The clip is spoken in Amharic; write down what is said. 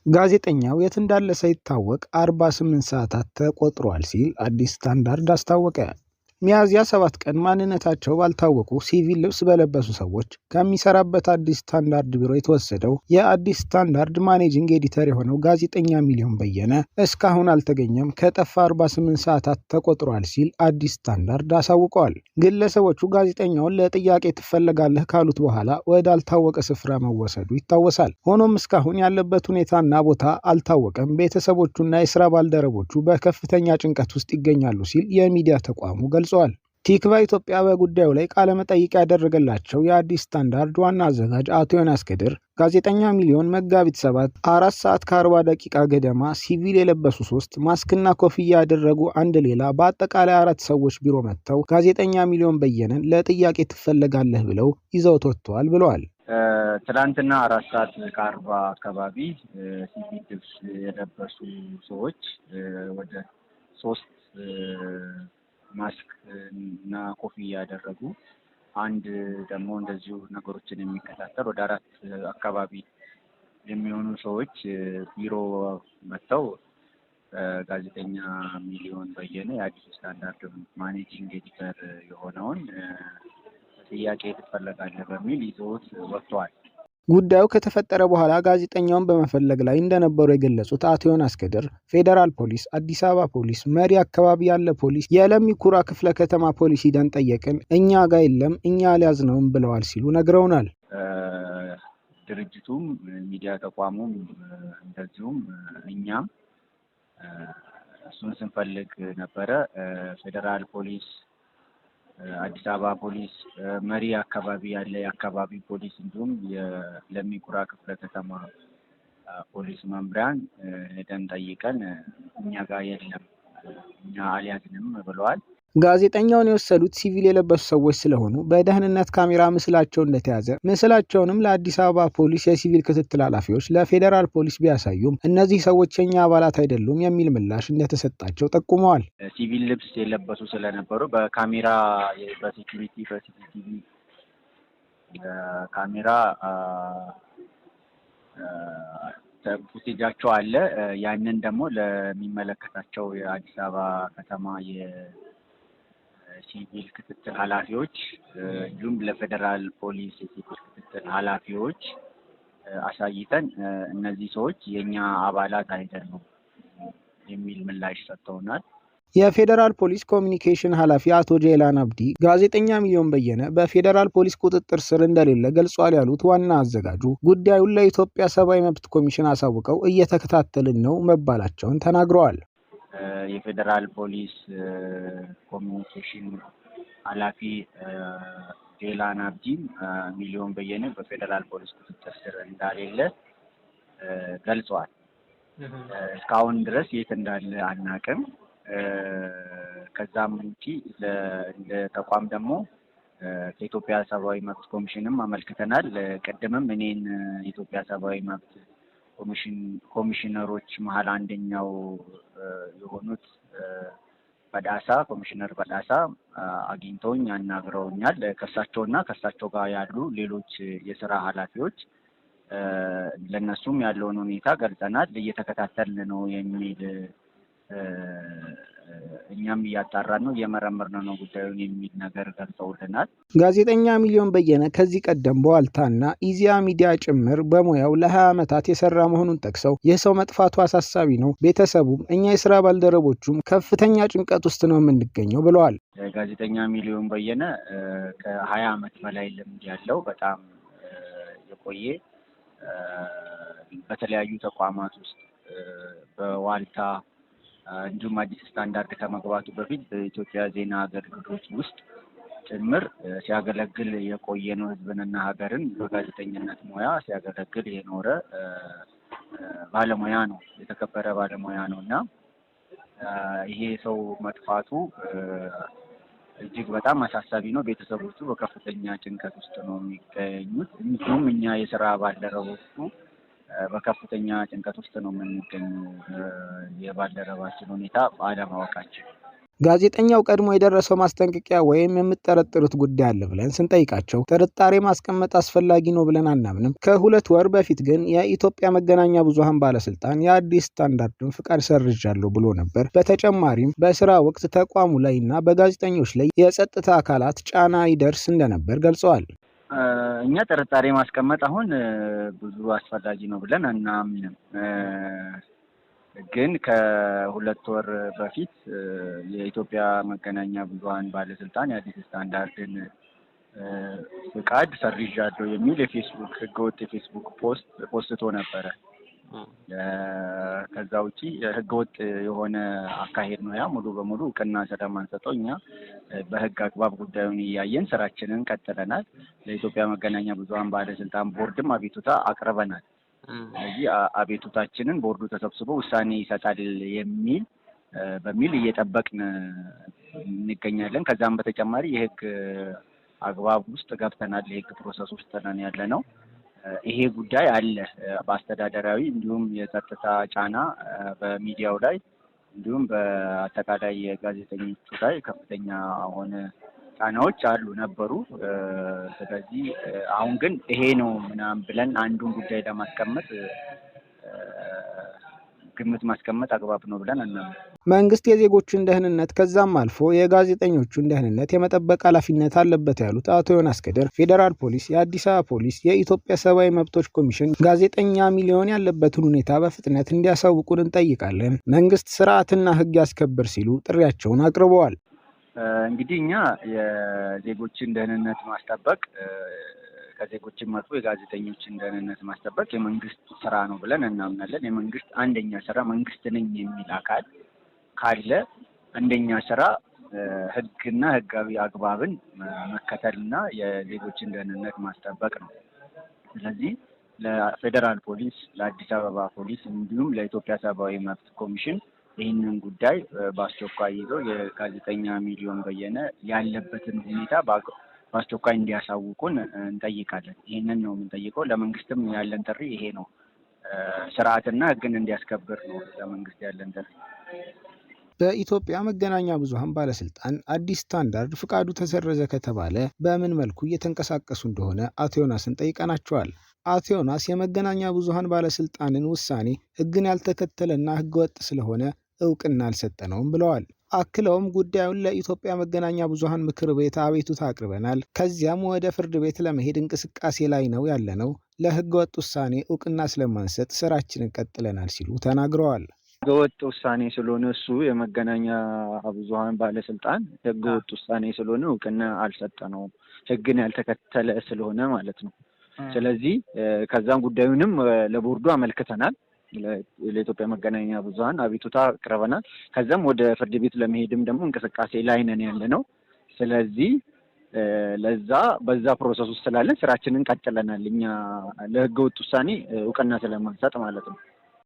ጋዜጠኛው የት እንዳለ ሳይታወቅ 48 ሰዓታት ተቆጥሯል ሲል አዲስ ስታንዳርድ አስታወቀ። ሚያዝያ 7 ቀን ማንነታቸው ባልታወቁ ሲቪል ልብስ በለበሱ ሰዎች ከሚሰራበት አዲስ ስታንዳርድ ቢሮ የተወሰደው የአዲስ ስታንዳርድ ማኔጂንግ ኤዲተር የሆነው ጋዜጠኛ ሚሊዮን በየነ እስካሁን አልተገኘም፣ ከጠፋ 48 ሰዓታት ተቆጥሯል ሲል አዲስ ስታንዳርድ አሳውቀዋል። ግለሰቦቹ ጋዜጠኛውን ለጥያቄ ትፈለጋለህ ካሉት በኋላ ወዳልታወቀ ስፍራ መወሰዱ ይታወሳል። ሆኖም እስካሁን ያለበት ሁኔታና ቦታ አልታወቀም። ቤተሰቦቹና የስራ ባልደረቦቹ በከፍተኛ ጭንቀት ውስጥ ይገኛሉ ሲል የሚዲያ ተቋሙ ገልጿል። ቲክቫ ኢትዮጵያ በጉዳዩ ላይ ቃለ መጠይቅ ያደረገላቸው የአዲስ ስታንዳርድ ዋና አዘጋጅ አቶ ዮናስ ከድር ጋዜጠኛ ሚሊዮን መጋቢት 7 4 ሰዓት ከ40 ደቂቃ ገደማ ሲቪል የለበሱ 3 ማስክና ኮፍያ ያደረጉ አንድ ሌላ በአጠቃላይ 4 ሰዎች ቢሮ መጥተው ጋዜጠኛ ሚሊዮን በየነን ለጥያቄ ትፈለጋለህ ብለው ይዘውት ወጥተዋል ብለዋል። ትናንትና 4 ሰዓት ከ40 አካባቢ ሲቪል ልብስ የለበሱ ሰዎች ወደ 3 ማስክ እና ኮፍያ ያደረጉ አንድ ደግሞ እንደዚሁ ነገሮችን የሚከታተል ወደ 4 አካባቢ የሚሆኑ ሰዎች ቢሮ መጥተው ጋዜጠኛ ሚሊዮን በየነ የአዲስ ስታንዳርድ ማኔጂንግ ኤዲተር የሆነውን ጥያቄ ትፈለጋለህ በሚል ይዘውት ወጥተዋል። ጉዳዩ ከተፈጠረ በኋላ ጋዜጠኛውን በመፈለግ ላይ እንደነበሩ የገለጹት አቶ ዮናስ ከድር ፌዴራል ፖሊስ፣ አዲስ አበባ ፖሊስ፣ መሪ አካባቢ ያለ ፖሊስ፣ የለሚ ኩራ ክፍለ ከተማ ፖሊስ ሂደን ጠየቅን፣ እኛ ጋር የለም፣ እኛ አልያዝነውም ብለዋል ሲሉ ነግረውናል። ድርጅቱም ሚዲያ ተቋሙም እንደዚሁም እኛም እሱን ስንፈልግ ነበረ። ፌዴራል ፖሊስ፣ አዲስ አበባ ፖሊስ፣ መሪ አካባቢ ያለ የአካባቢ ፖሊስ እንዲሁም የለሚ ኩራ ክፍለ ከተማ ፖሊስ መምሪያን ሄደን ጠይቀን እኛ ጋር የለም፣ እኛ አልያዝንም ብለዋል። ጋዜጠኛውን የወሰዱት ሲቪል የለበሱ ሰዎች ስለሆኑ በደህንነት ካሜራ ምስላቸው እንደተያዘ ምስላቸውንም ለአዲስ አበባ ፖሊስ የሲቪል ክትትል ኃላፊዎች ለፌዴራል ፖሊስ ቢያሳዩም እነዚህ ሰዎች የኛ አባላት አይደሉም የሚል ምላሽ እንደተሰጣቸው ጠቁመዋል። ሲቪል ልብስ የለበሱ ስለነበሩ በካሜራ በሲሲቲቪ ካሜራ ፉቴጃቸው አለ። ያንን ደግሞ ለሚመለከታቸው የአዲስ አበባ ከተማ ሲቪል ክትትል ኃላፊዎች እንዲሁም ለፌዴራል ፖሊስ የሲቪል ክትትል ኃላፊዎች አሳይተን እነዚህ ሰዎች የኛ አባላት አይደሉም የሚል ምላሽ ሰጥተውናል። የፌዴራል ፖሊስ ኮሚኒኬሽን ኃላፊ አቶ ጄላን አብዲ ጋዜጠኛ ሚሊዮን በየነ በፌዴራል ፖሊስ ቁጥጥር ስር እንደሌለ ገልጿል ያሉት ዋና አዘጋጁ ጉዳዩን ለኢትዮጵያ ሰብአዊ መብት ኮሚሽን አሳውቀው እየተከታተልን ነው መባላቸውን ተናግረዋል። የፌዴራል ፖሊስ ኮሚኒኬሽን ኃላፊ ጄላን አብዲም ሚሊዮን በየነ በፌዴራል ፖሊስ ቁጥጥር ስር እንዳሌለ ገልጿል። እስካሁን ድረስ የት እንዳለ አናውቅም። ከዛም ውጪ እንደ ተቋም ደግሞ ከኢትዮጵያ ሰብአዊ መብት ኮሚሽንም አመልክተናል። ቅድምም እኔን የኢትዮጵያ ሰብአዊ መብት ኮሚሽነሮች መሀል አንደኛው የሆኑት ኮሚሽነር በዳሳ አግኝተውኝ አናግረውኛል። ከእሳቸው ጋር ያሉ ሌሎች የስራ ኃላፊዎች ለነሱም ያለውን ሁኔታ ገልጸናል። እየተከታተልን ነው የሚል እኛም እያጣራን ነው እየመረመርን ነው ጉዳዩን የሚል ነገር ገልጸውልናል። ጋዜጠኛ ሚሊዮን በየነ ከዚህ ቀደም በዋልታና ኢዜአ ሚዲያ ጭምር በሙያው ለ20 ዓመታት የሰራ መሆኑን ጠቅሰው የሰው መጥፋቱ አሳሳቢ ነው፣ ቤተሰቡም እኛ የስራ ባልደረቦቹም ከፍተኛ ጭንቀት ውስጥ ነው የምንገኘው ብለዋል። ጋዜጠኛ ሚሊዮን በየነ ከ20 ዓመት በላይ ልምድ ያለው በጣም የቆየ በተለያዩ ተቋማት ውስጥ በዋልታ እንዲሁም አዲስ ስታንዳርድ ከመግባቱ በፊት በኢትዮጵያ ዜና አገልግሎት ውስጥ ጭምር ሲያገለግል የቆየ ነው። ህዝብንና ሀገርን በጋዜጠኝነት ሙያ ሲያገለግል የኖረ ባለሙያ ነው፣ የተከበረ ባለሙያ ነው እና ይሄ ሰው መጥፋቱ እጅግ በጣም አሳሳቢ ነው። ቤተሰቦቹ በከፍተኛ ጭንቀት ውስጥ ነው የሚገኙት። እንዲሁም እኛ የስራ ባልደረቦቹ በከፍተኛ ጭንቀት ውስጥ ነው የምንገኘው የባልደረባችን ሁኔታ ባለማወቃችን። ጋዜጠኛው ቀድሞ የደረሰው ማስጠንቀቂያ ወይም የምጠረጥሩት ጉዳይ አለ ብለን ስንጠይቃቸው ጥርጣሬ ማስቀመጥ አስፈላጊ ነው ብለን አናምንም። ከ2 ወር በፊት ግን የኢትዮጵያ መገናኛ ብዙሃን ባለስልጣን የአዲስ ስታንዳርድን ፍቃድ ሰርዣለሁ ብሎ ነበር። በተጨማሪም በስራ ወቅት ተቋሙ ላይ እና በጋዜጠኞች ላይ የጸጥታ አካላት ጫና ይደርስ እንደነበር ገልጸዋል። እኛ ጥርጣሬ ማስቀመጥ አሁን ብዙ አስፈላጊ ነው ብለን አናምንም። ግን ከ2 ወር በፊት የኢትዮጵያ መገናኛ ብዙሃን ባለስልጣን የአዲስ ስታንዳርድን ፍቃድ ሰርዣለሁ የሚል ህገወጥ የፌስቡክ ፖስቶ ነበረ። ከዛ ውጪ ህገወጥ የሆነ አካሄድ ነው። ያ ሙሉ በሙሉ እውቅና ስለማንሰጠው እኛ በህግ አግባብ ጉዳዩን እያየን ስራችንን ቀጥለናል። ለኢትዮጵያ መገናኛ ብዙሃን ባለስልጣን ቦርድም አቤቱታ አቅርበናል። ስለዚህ አቤቱታችንን ቦርዱ ተሰብስቦ ውሳኔ ይሰጣል በሚል እየጠበቅን እንገኛለን። ከዛም በተጨማሪ የህግ አግባብ ውስጥ ገብተናል። የህግ ፕሮሰስ ውስጥ ነን ያለ ነው። ይሄ ጉዳይ አለ። በአስተዳደራዊ እንዲሁም የጸጥታ ጫና በሚዲያው ላይ እንዲሁም በአጠቃላይ የጋዜጠኞቹ ላይ ከፍተኛ የሆነ ጫናዎች ነበሩ። ስለዚህ አሁን ግን ይሄ ነው ምናምን ብለን አንዱን ጉዳይ ለማስቀመጥ ግምት ማስቀመጥ አግባብ ነው ብለን አናምንም። መንግስት የዜጎችን ደህንነት ከዛም አልፎ የጋዜጠኞቹን ደህንነት የመጠበቅ ኃላፊነት አለበት ያሉት አቶ ዮናስ ከድር ፌዴራል ፖሊስ፣ የአዲስ አበባ ፖሊስ፣ የኢትዮጵያ ሰብአዊ መብቶች ኮሚሽን ጋዜጠኛ ሚሊዮን ያለበትን ሁኔታ በፍጥነት እንዲያሳውቁን እንጠይቃለን። መንግስት ስርዓትና ህግ ያስከብር ሲሉ ጥሪያቸውን አቅርበዋል። እንግዲህ እኛ የዜጎችን ደህንነት ማስጠበቅ ከዜጎችም አልፎ የጋዜጠኞችን ደህንነት ማስጠበቅ የመንግስት ስራ ነው ብለን እናምናለን። የመንግስት አንደኛ ስራ መንግስት ነኝ የሚል አካል ካለ አንደኛ ስራ ህግና ህጋዊ አግባብን መከተልና የዜጎችን ደህንነት ማስጠበቅ ነው። ስለዚህ ለፌዴራል ፖሊስ፣ ለአዲስ አበባ ፖሊስ እንዲሁም ለኢትዮጵያ ሰብአዊ መብት ኮሚሽን ይህንን ጉዳይ በአስቸኳይ ይዞ የጋዜጠኛ ሚሊዮን በየነ ያለበትን ሁኔታ በአስቸኳይ እንዲያሳውቁን እንጠይቃለን። ይህንን ነው የምንጠይቀው። ለመንግስትም ያለን ጥሪ ይሄ ነው። ስርዓትና ህግን እንዲያስከብር ነው ለመንግስት ያለን ጥሪ። በኢትዮጵያ መገናኛ ብዙሃን ባለስልጣን አዲስ ስታንዳርድ ፍቃዱ ተሰረዘ ከተባለ በምን መልኩ እየተንቀሳቀሱ እንደሆነ አቶ ዮናስን ጠይቀናቸዋል። አቶ ዮናስ የመገናኛ ብዙሃን ባለስልጣንን ውሳኔ ህግን ያልተከተለና ህገወጥ ስለሆነ እውቅና አልሰጠነውም ብለዋል። አክለውም ጉዳዩን ለኢትዮጵያ መገናኛ ብዙሃን ምክር ቤት አቤቱታ አቅርበናል። ከዚያም ወደ ፍርድ ቤት ለመሄድ እንቅስቃሴ ላይ ነው ያለነው። ለህገወጥ ውሳኔ እውቅና ስለማንሰጥ ስራችንን ቀጥለናል ሲሉ ተናግረዋል። ህገወጥ ውሳኔ ስለሆነ እሱ የመገናኛ ብዙሃን ባለስልጣን ህገወጥ ውሳኔ ስለሆነ እውቅና አልሰጠነውም። ህግን ያልተከተለ ስለሆነ ማለት ነው። ስለዚህ ከዛም ጉዳዩንም ለቦርዱ አመልክተናል። ለኢትዮጵያ መገናኛ ብዙሃን አቤቱታ አቅርበናል። ከዛም ወደ ፍርድ ቤት ለመሄድም ደግሞ እንቅስቃሴ ላይ ነን ያለነው። ስለዚህ በዛ ፕሮሰስ ውስጥ ስላለን ስራችንን ቀጥለናል። እኛ ለህገወጥ ውሳኔ እውቅና ስለማንሰጥ ማለት ነው።